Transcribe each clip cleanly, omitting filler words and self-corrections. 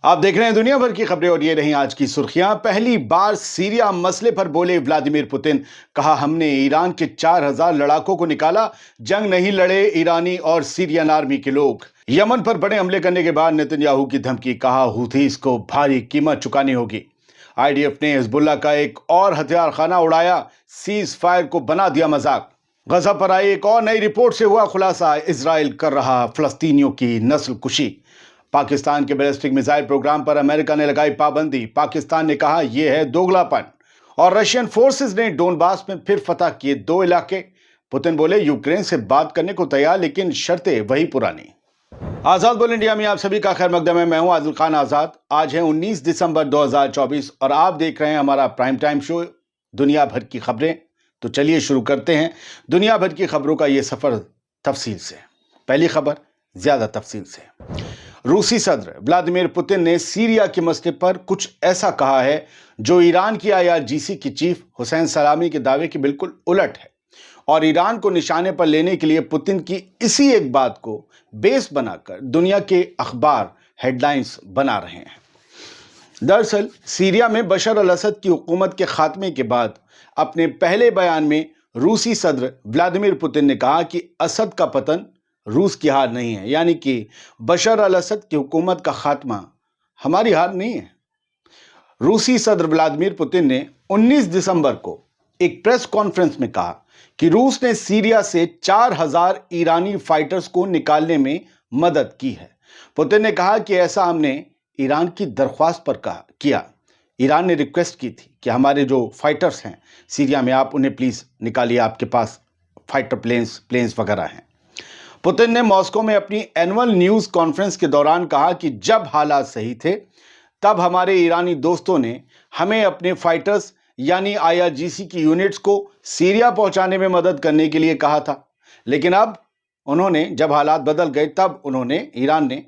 आप देख रहे हैं दुनिया भर की खबरें और ये रही आज की सुर्खियां। पहली बार सीरिया मसले पर बोले व्लादिमीर पुतिन। कहा, हमने ईरान के 4000 लड़ाकों को निकाला, जंग नहीं लड़े ईरानी और सीरियन आर्मी के लोग। यमन पर बड़े हमले करने के बाद नेतन्याहू की धमकी। कहा, हूथीस को भारी कीमत चुकानी होगी। आईडीएफ ने हिजबुल्लाह का एक और हथियार खाना उड़ाया, सीज फायर को बना दिया मजाक। गजा पर आई एक और नई रिपोर्ट से हुआ खुलासा, इजराइल कर रहा फलस्तीनियों की नस्ल कुशी। पाकिस्तान के बैलिस्टिक मिसाइल प्रोग्राम पर अमेरिका ने लगाई पाबंदी। पाकिस्तान ने कहा, यह है दोगलापन। और रशियन फोर्सेस ने डोनबास में फिर फतह किए 2 इलाके। पुतिन बोले, यूक्रेन से बात करने को तैयार, लेकिन शर्तें वही पुरानी। आजाद बोल इंडिया में आप सभी का खैर मकदम है। मैं हूं आदिल खान आजाद। आज है 19 दिसंबर 2024 और आप देख रहे हैं हमारा प्राइम टाइम शो दुनिया भर की खबरें। तो चलिए शुरू करते हैं दुनिया भर की खबरों का ये सफर तफसील से। पहली खबर ज्यादा तफसील से। रूसी सदर व्लादिमीर पुतिन ने सीरिया के मसले पर कुछ ऐसा कहा है जो ईरान की आईआरजीसी की चीफ हुसैन सलामी के दावे की बिल्कुल उलट है। और ईरान को निशाने पर लेने के लिए पुतिन की इसी एक बात को बेस बनाकर दुनिया के अखबार हेडलाइंस बना रहे हैं। दरअसल सीरिया में बशर अल असद की हुकूमत के खात्मे के बाद अपने पहले बयान में रूसी सदर व्लादिमीर पुतिन ने कहा कि असद का पतन रूस की हार नहीं है, यानी कि बशर अल असद की हुकूमत का खात्मा हमारी हार नहीं है। रूसी सदर व्लादिमीर पुतिन ने 19 दिसंबर को एक प्रेस कॉन्फ्रेंस में कहा कि रूस ने सीरिया से 4000 ईरानी फाइटर्स को निकालने में मदद की है। पुतिन ने कहा कि ऐसा हमने ईरान की दरख्वास्त पर किया। ईरान ने रिक्वेस्ट की थी कि हमारे जो फाइटर्स हैं सीरिया में, आप उन्हें प्लीज निकालिए, आपके पास फाइटर प्लेन्स वगैरह हैं। पुतिन ने मॉस्को में अपनी एनुअल न्यूज कॉन्फ्रेंस के दौरान कहा कि जब हालात सही थे तब हमारे ईरानी दोस्तों ने हमें अपने फाइटर्स यानी आईआरजीसी की यूनिट्स को सीरिया पहुंचाने में मदद करने के लिए कहा था, लेकिन अब जब हालात बदल गए तब ईरान ने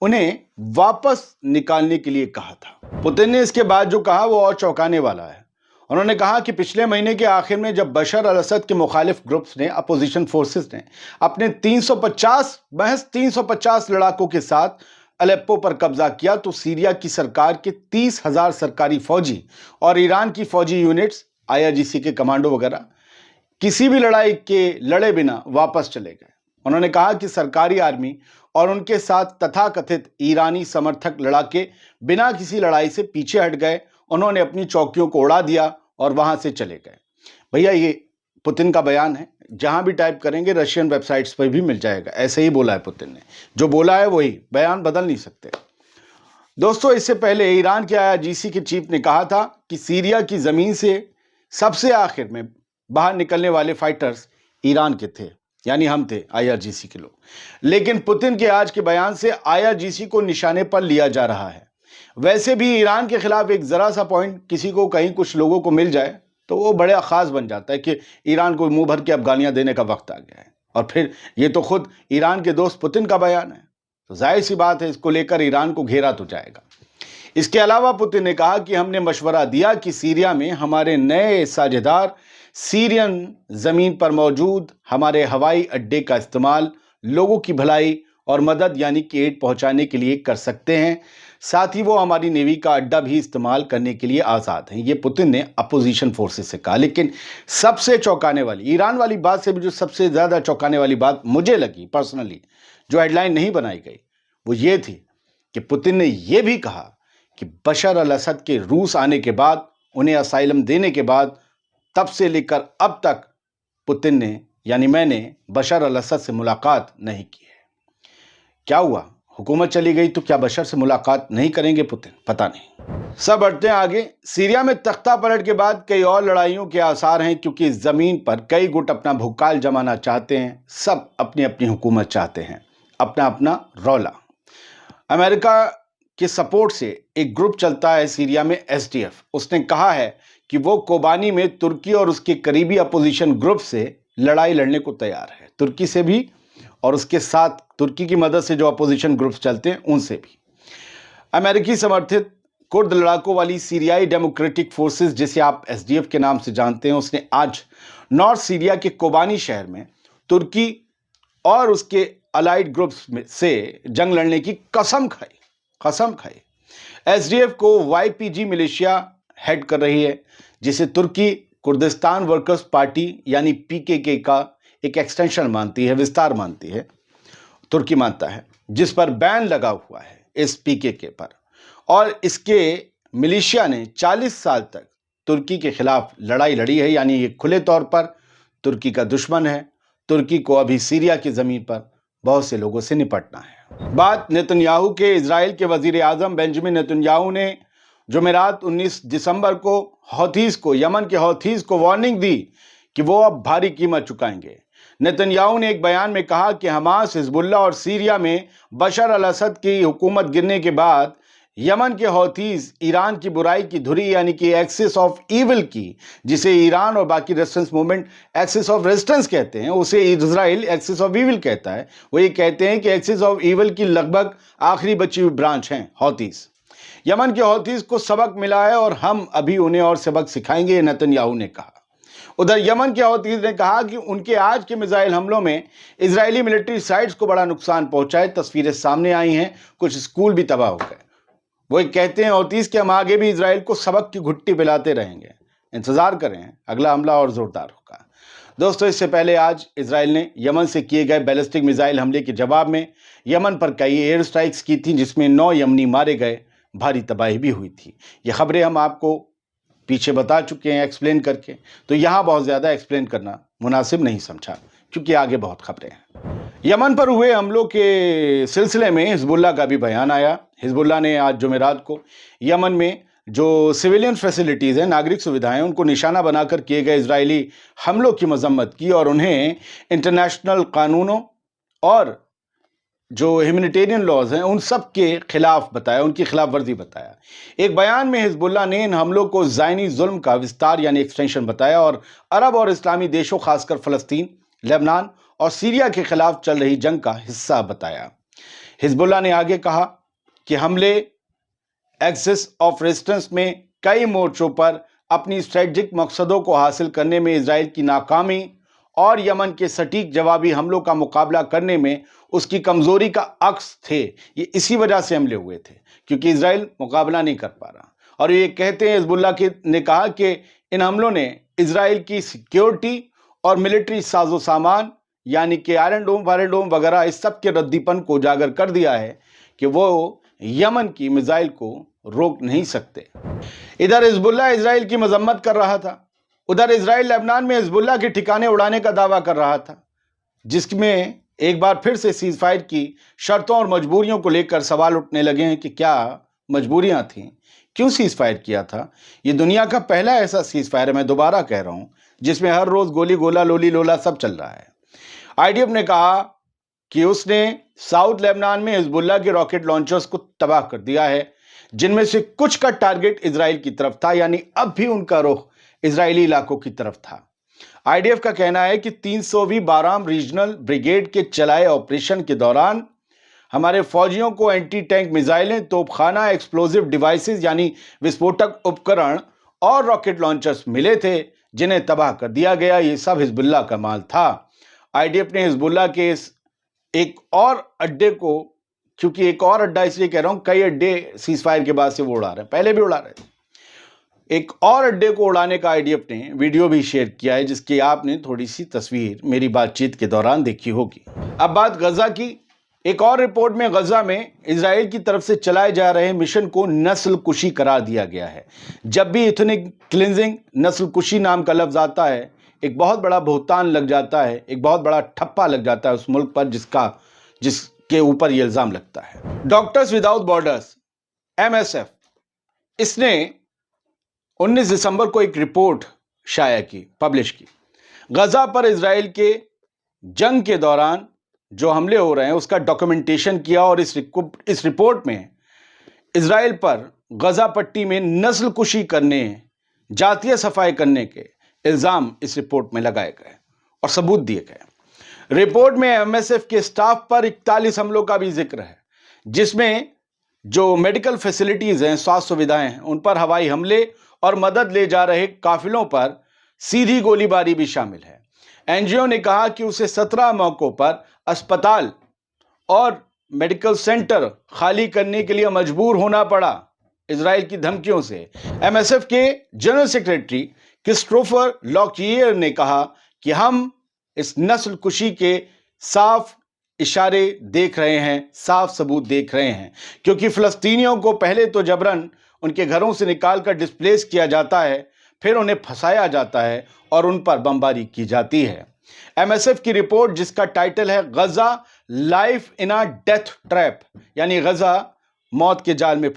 उन्हें वापस निकालने के लिए कहा था। पुतिन ने इसके बाद जो कहा वो और चौंकाने वाला है। उन्होंने कहा कि पिछले महीने के आखिर में जब बशर अल असद के मुखालिफ ग्रुप्स ने, अपोजिशन फोर्सेस ने अपने महज 350 लड़ाकों के साथ अलेप्पो पर कब्जा किया, तो सीरिया की सरकार के 30,000 सरकारी फौजी और ईरान की फौजी यूनिट्स, आईआरजीसी के कमांडो वगैरह किसी भी लड़ाई के लड़े बिना वापस चले गए। उन्होंने कहा कि सरकारी आर्मी और उनके साथ तथाकथित ईरानी समर्थक लड़ाके बिना किसी लड़ाई से पीछे हट गए। उन्होंने अपनी चौकियों को उड़ा दिया और वहां से चले गए। भैया, ये पुतिन का बयान है, जहां भी टाइप करेंगे रशियन वेबसाइट्स पर भी मिल जाएगा। ऐसे ही बोला है पुतिन ने, जो बोला है वही, बयान बदल नहीं सकते। दोस्तों, इससे पहले ईरान के आईआरजीसी के चीफ ने कहा था कि सीरिया की जमीन से सबसे आखिर में बाहर निकलने वाले फाइटर्स ईरान के थे, यानी हम थे, आईआरजीसी के लोग। लेकिन पुतिन के आज के बयान से आईआरजीसी को निशाने पर लिया जा रहा है। वैसे भी ईरान के खिलाफ एक जरा सा पॉइंट किसी को, कहीं कुछ लोगों को मिल जाए तो वो बड़े खास बन जाता है कि ईरान को मुंह भर के अफगानियां देने का वक्त आ गया है। और फिर ये तो खुद ईरान के दोस्त पुतिन का बयान है, तो जाहिर सी बात है इसको लेकर ईरान को घेरा तो जाएगा। इसके अलावा पुतिन ने कहा कि हमने मशवरा दिया कि सीरिया में हमारे नए साझेदार सीरियन जमीन पर मौजूद हमारे हवाई अड्डे का इस्तेमाल लोगों की भलाई और मदद यानी कि एड पहुंचाने के लिए कर सकते हैं। साथ ही वो हमारी नेवी का अड्डा भी इस्तेमाल करने के लिए आज़ाद हैं। ये पुतिन ने अपोजिशन फोर्सेस से कहा। लेकिन सबसे चौंकाने वाली, ईरान वाली बात से भी जो सबसे ज़्यादा चौंकाने वाली बात मुझे लगी पर्सनली, जो हेडलाइन नहीं बनाई गई, वो ये थी कि पुतिन ने यह भी कहा कि बशर अल असद के रूस आने के बाद, उन्हें असाइलम देने के बाद, तब से लेकर अब तक पुतिन ने, यानी मैंने, बशर अल असद से मुलाकात नहीं की है। क्या हुआ? हुकूमत चली गई तो क्या बशर से मुलाकात नहीं करेंगे पुतिन? पता नहीं। सब बढ़ते हैं आगे। सीरिया में तख्ता पलट के बाद कई और लड़ाइयों के आसार हैं, क्योंकि इस जमीन पर कई गुट अपना भूकाल जमाना चाहते हैं। सब अपनी अपनी हुकूमत चाहते हैं, अपना अपना रौला। अमेरिका के सपोर्ट से एक ग्रुप चलता है सीरिया में, एसडीएफ। उसने कहा है कि वो कोबानी में तुर्की और उसके करीबी अपोजिशन ग्रुप से लड़ाई लड़ने को तैयार है, तुर्की से भी और उसके साथ तुर्की की मदद से जो अपोजिशन ग्रुप्स चलते हैं उनसे भी। अमेरिकी समर्थित कुर्द लड़ाकों वाली सीरियाई डेमोक्रेटिक फोर्सेस, जिसे आप एसडीएफ के नाम से जानते हैं, उसने आज नॉर्थ सीरिया के कोबानी शहर में तुर्की और उसके अलाइड ग्रुप्स से जंग लड़ने की कसम खाई। SDF को YPG मिलिशिया हेड कर रही है, जिसे तुर्की कुर्दिस्तान वर्कर्स पार्टी यानी PKK का एक एक्सटेंशन मानती है, विस्तार मानती है, तुर्की मानता है, जिस पर बैन लगा हुआ है इस PKK पर। और इसके मिलिशिया ने 40 साल तक तुर्की के खिलाफ लड़ाई लड़ी है, यानी ये खुले तौर पर तुर्की का दुश्मन है। तुर्की को अभी सीरिया की जमीन पर बहुत से लोगों से निपटना है। बात नेतन्याहू के इजराइल के वजीर आजम बेंजामिन नेतन्याहू ने जुमेरात 19 दिसंबर को यमन के हौथीज को वार्निंग दी कि वो अब भारी कीमत चुकाएंगे। नेतन्याहू ने एक बयान में कहा कि हमास, हिजबुल्लाह और सीरिया में बशर अल असद की हुकूमत गिरने के बाद यमन के हौथीज ईरान की बुराई की धुरी यानी कि एक्सिस ऑफ ईविल की, जिसे ईरान और बाकी resistance movement axis of resistance कहते हैं, उसे इजराइल एक्सिस ऑफ ईविल कहता है। वो ये कहते हैं कि एक्सिस ऑफ ईविल की लगभग आखिरी बची हुई ब्रांच हैं हौथीज। यमन के हौथीज को सबक मिला है और हम अभी उन्हें और सबक सिखाएंगे, नेतन्याहू ने कहा। उधर यमन के हौथीज ने कहा कि उनके आज के मिसाइल हमलों में इजरायली मिलिट्री साइट्स को बड़ा नुकसान पहुंचा है। तस्वीरें सामने आई हैं, कुछ स्कूल भी तबाह हो गए। वो कहते हैं हौथीज कि हम आगे भी इजराइल को सबक की घुट्टी पिलाते रहेंगे, इंतजार करें, अगला हमला और जोरदार होगा। दोस्तों, इससे पहले आज इजराइल ने यमन से किए गए बैलिस्टिक मिसाइल हमले के जवाब में यमन पर कई एयर स्ट्राइक्स की थी, जिसमें 9 यमनी मारे गए, भारी तबाही भी हुई थी। ये खबरें हम आपको पीछे बता चुके हैं एक्सप्लेन करके, तो यहाँ बहुत ज़्यादा एक्सप्लेन करना मुनासिब नहीं समझा, क्योंकि आगे बहुत खबरें हैं। यमन पर हुए हमलों के सिलसिले में हिजबुल्लाह का भी बयान आया। हिजबुल्लाह ने आज जुमेरात को यमन में जो सिविलियन फैसिलिटीज़ हैं, नागरिक सुविधाएं, उनको निशाना बनाकर किए गए इजरायली हमलों की मजम्मत की और उन्हें इंटरनेशनल कानूनों और जो ह्यूमैनिटेरियन लॉज हैं उन सब के खिलाफ बताया, उनकी खिलाफ वर्जी बताया। एक बयान में हिजबुल्लाह ने इन हमलों को ज़ायनी जुल्म का विस्तार यानी एक्सटेंशन बताया और अरब और इस्लामी देशों, खासकर फ़लस्तीन, लेबनान और सीरिया के खिलाफ चल रही जंग का हिस्सा बताया। हिजबुल्लाह ने आगे कहा कि हमले एक्सिस ऑफ रेजिस्टेंस में कई मोर्चों पर अपनी स्ट्रेटजिक मकसदों को हासिल करने में इजराइल की नाकामी और यमन के सटीक जवाबी हमलों का मुकाबला करने में उसकी कमजोरी का अक्स थे। ये इसी वजह से हमले हुए थे, क्योंकि इजराइल मुकाबला नहीं कर पा रहा। और ये कहते हैं हिजबुल्लाह ने कहा कि इन हमलों ने इजराइल की सिक्योरिटी और मिलिट्री साजो सामान यानी कि आयरन डोम वगैरह इस सब के रद्दीपन को उजागर कर दिया है कि वो यमन की मिसाइल को रोक नहीं सकते। इधर हिजबुल्लाह इजराइल की मजम्मत कर रहा था, उधर इजराइल लेबनान में हिजबुल्लाह के ठिकाने उड़ाने का दावा कर रहा था, जिसमें एक बार फिर से सीज फायर की शर्तों और मजबूरियों को लेकर सवाल उठने लगे हैं कि क्या मजबूरियां थीं, क्यों सीज फायर किया था। ये दुनिया का पहला ऐसा सीज फायर है, मैं दोबारा कह रहा हूं, जिसमें हर रोज गोली गोला लोली लोला सब चल रहा है। IDF ने कहा कि उसने साउथ लेबनान में हिजबुल्लाह के रॉकेट लॉन्चर्स को तबाह कर दिया है, जिनमें से कुछ का टारगेट इजराइल की तरफ था, यानी अब भी उनका रुख इजरायली इलाकों की तरफ था। IDF का कहना है कि 300वीं बाराम रीजनल ब्रिगेड के चलाए ऑपरेशन के दौरान हमारे फौजियों को एंटी टैंक मिसाइलें, तोपखाना, एक्सप्लोजिव डिवाइसेस यानी विस्फोटक उपकरण और रॉकेट लॉन्चर्स मिले थे, जिन्हें तबाह कर दिया गया। ये सब हिजबुल्लाह का माल था। IDF ने हिजबुल्लाह के इस एक और अड्डे को, क्योंकि एक और अड्डा इसलिए कह रहा हूं, कई अड्डे सीज फायर के बाद से वो उड़ा रहे हैं, पहले भी उड़ा रहे थे, एक और अड्डे को उड़ाने का IDF ने वीडियो भी शेयर किया है, जिसकी आपने थोड़ी सी तस्वीर मेरी बातचीत के दौरान देखी होगी। अब बात गजा की। एक और रिपोर्ट में गजा में इजराइल की तरफ से चलाए जा रहे मिशन को नस्ल कुशी करार दिया गया है। जब भी इथनिक क्लिंजिंग, नस्ल कुशी नाम का लफ्ज आता है, एक बहुत बड़ा भुगतान लग जाता है, एक बहुत बड़ा ठप्पा लग जाता है उस मुल्क पर जिसके ऊपर यह इल्जाम लगता है। डॉक्टर्स विदाउट बॉर्डर्स MSF इसने 19 दिसंबर को एक रिपोर्ट शाया की, पब्लिश की। गजा पर इजराइल के जंग के दौरान जो हमले हो रहे हैं उसका डॉक्यूमेंटेशन किया और इस रिपोर्ट में इजराइल पर गजा पट्टी में नस्ल कुशी करने, जातीय सफाई करने के इल्जाम इस रिपोर्ट में लगाए गए और सबूत दिए गए। रिपोर्ट में MSF के स्टाफ पर 41 हमलों का भी जिक्र है, जिसमें जो मेडिकल फैसिलिटीज हैं, स्वास्थ्य सुविधाएं हैं, उन पर हवाई हमले और मदद ले जा रहे काफिलों पर सीधी गोलीबारी भी शामिल है। NGO ने कहा कि उसे 17 मौकों पर अस्पताल और मेडिकल सेंटर खाली करने के लिए मजबूर होना पड़ा इजराइल की धमकियों से। एमएसएफ के जनरल सेक्रेटरी क्रिस्टोफर लॉकइयर ने कहा कि हम इस नस्ल कुशी के साफ इशारे देख रहे हैं, साफ सबूत देख रहे हैं, क्योंकि फिलिस्तीनियों को पहले तो जबरन उनके घरों से निकालकर डिस्प्लेस किया जाता है, फिर उन्हें फंसाया जाता है और उन पर बमबारी की जाती है। एमएसएफ की रिपोर्ट, जिसका टाइटल है Gaza life in a death trap, यानी गजा मौत के जाल में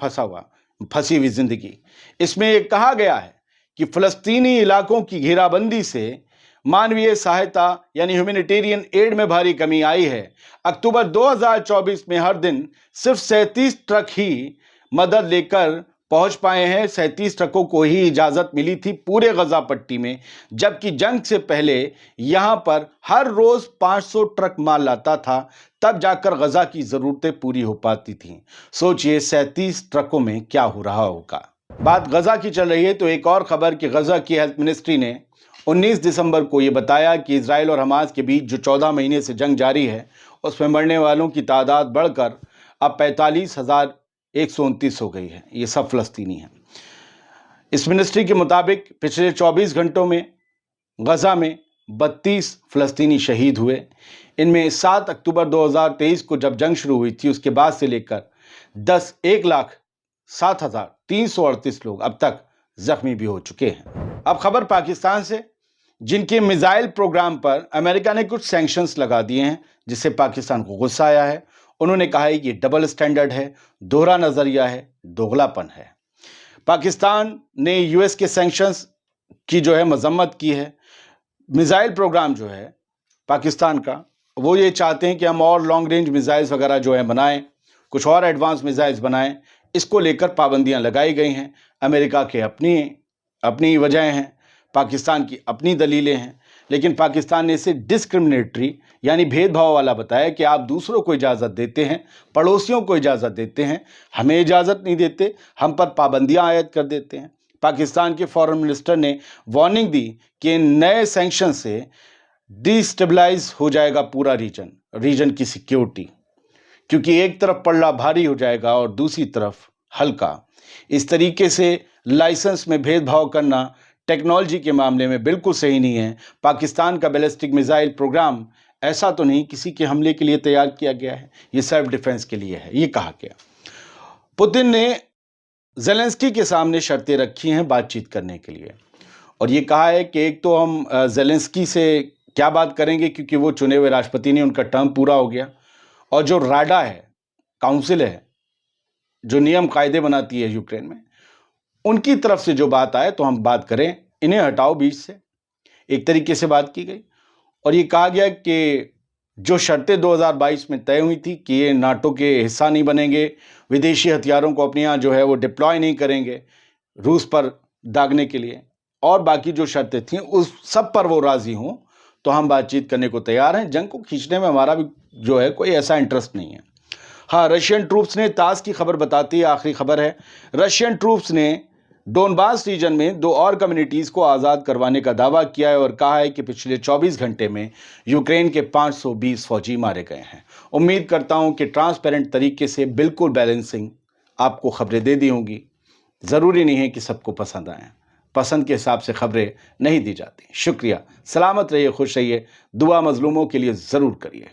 फंसी हुई जिंदगी, इसमें यह कहा गया है कि फिलिस्तीनी इलाकों की घेराबंदी से मानवीय सहायता यानी ह्यूमैनिटेरियन एड में भारी कमी आई है। अक्टूबर 2024 में हर दिन सिर्फ 37 ट्रक ही मदद लेकर पहुंच पाए हैं। 37 ट्रकों को ही इजाजत मिली थी पूरे गजा पट्टी में, जबकि जंग से पहले यहां पर हर रोज 500 ट्रक माल लाता था, तब जाकर गजा की जरूरतें पूरी हो पाती थीं। सोचिए 37 ट्रकों में क्या हो रहा होगा। बात गजा की चल रही है तो एक और खबर कि गजा की हेल्थ मिनिस्ट्री ने 19 दिसंबर को यह बताया कि इजराइल और हमास के बीच जो 14 महीने से जंग जारी है, उसमें मरने वालों की तादाद बढ़कर अब 45,129 हो गई है। ये सब फिलिस्तीनी हैं। इस मिनिस्ट्री के मुताबिक पिछले 24 घंटों में गजा में 32 फिलिस्तीनी शहीद हुए। इनमें 7 अक्टूबर 2023 को जब जंग शुरू हुई थी, उसके बाद से लेकर 1,07,338 लोग अब तक जख्मी भी हो चुके हैं। अब खबर पाकिस्तान से, जिनके मिसाइल प्रोग्राम पर अमेरिका ने कुछ सैंक्शंस लगा दिए हैं, जिससे पाकिस्तान को गुस्सा आया है। उन्होंने कहा है कि डबल स्टैंडर्ड है, दोहरा नजरिया है, दोगलापन है। पाकिस्तान ने यूएस के सैंक्शंस की जो है मजम्मत की है। मिसाइल प्रोग्राम जो है पाकिस्तान का, वो ये चाहते हैं कि हम और लॉन्ग रेंज मिसाइल्स वगैरह जो है बनाएं, कुछ और एडवांस मिसाइल्स बनाएं। इसको लेकर पाबंदियां लगाई गई हैं। अमेरिका के अपनी वजह हैं, पाकिस्तान की अपनी दलीलें हैं, लेकिन पाकिस्तान ने इसे डिस्क्रिमिनेटरी यानी भेदभाव वाला बताया कि आप दूसरों को इजाज़त देते हैं, पड़ोसियों को इजाज़त देते हैं, हमें इजाज़त नहीं देते, हम पर पाबंदियां आयद कर देते हैं। पाकिस्तान के फॉरेन मिनिस्टर ने वार्निंग दी कि नए सैंक्शन से डिस्टेबलाइज हो जाएगा पूरा रीजन की सिक्योरिटी, क्योंकि एक तरफ पल्ला भारी हो जाएगा और दूसरी तरफ हल्का। इस तरीके से लाइसेंस में भेदभाव करना टेक्नोलॉजी के मामले में बिल्कुल सही नहीं है। पाकिस्तान का बैलिस्टिक मिसाइल प्रोग्राम ऐसा तो नहीं किसी के हमले के लिए तैयार किया गया है, ये सेल्फ डिफेंस के लिए है, ये कहा गया। पुतिन ने ज़ेलेंस्की के सामने शर्तें रखी हैं बातचीत करने के लिए, और ये कहा है कि एक तो हम ज़ेलेंस्की से क्या बात करेंगे क्योंकि वो चुने हुए राष्ट्रपति नहीं, उनका टर्म पूरा हो गया, और जो राडा है, काउंसिल है, जो नियम कायदे बनाती है यूक्रेन में, उनकी तरफ से जो बात आए तो हम बात करें, इन्हें हटाओ बीच से। एक तरीके से बात की गई और ये कहा गया कि जो शर्तें 2022 में तय हुई थी कि ये नाटो के हिस्सा नहीं बनेंगे, विदेशी हथियारों को अपने यहाँ जो है वो डिप्लॉय नहीं करेंगे रूस पर दागने के लिए, और बाकी जो शर्तें थीं उस सब पर वो राज़ी हों तो हम बातचीत करने को तैयार हैं। जंग को खींचने में हमारा भी जो है कोई ऐसा इंटरेस्ट नहीं है। हाँ, रशियन ट्रूप्स ने, तास की खबर बताती है, आखिरी खबर है, रशियन ट्रूप्स ने डोनबास रीजन में 2 और कम्युनिटीज़ को आज़ाद करवाने का दावा किया है और कहा है कि पिछले 24 घंटे में यूक्रेन के 520 फौजी मारे गए हैं। उम्मीद करता हूं कि ट्रांसपेरेंट तरीके से बिल्कुल बैलेंसिंग आपको खबरें दे दी होंगी। ज़रूरी नहीं है कि सबको पसंद आएँ, पसंद के हिसाब से खबरें नहीं दी जाती। शुक्रिया, सलामत रहिए, खुश रहिए, दुआ मजलूमों के लिए ज़रूर करिए।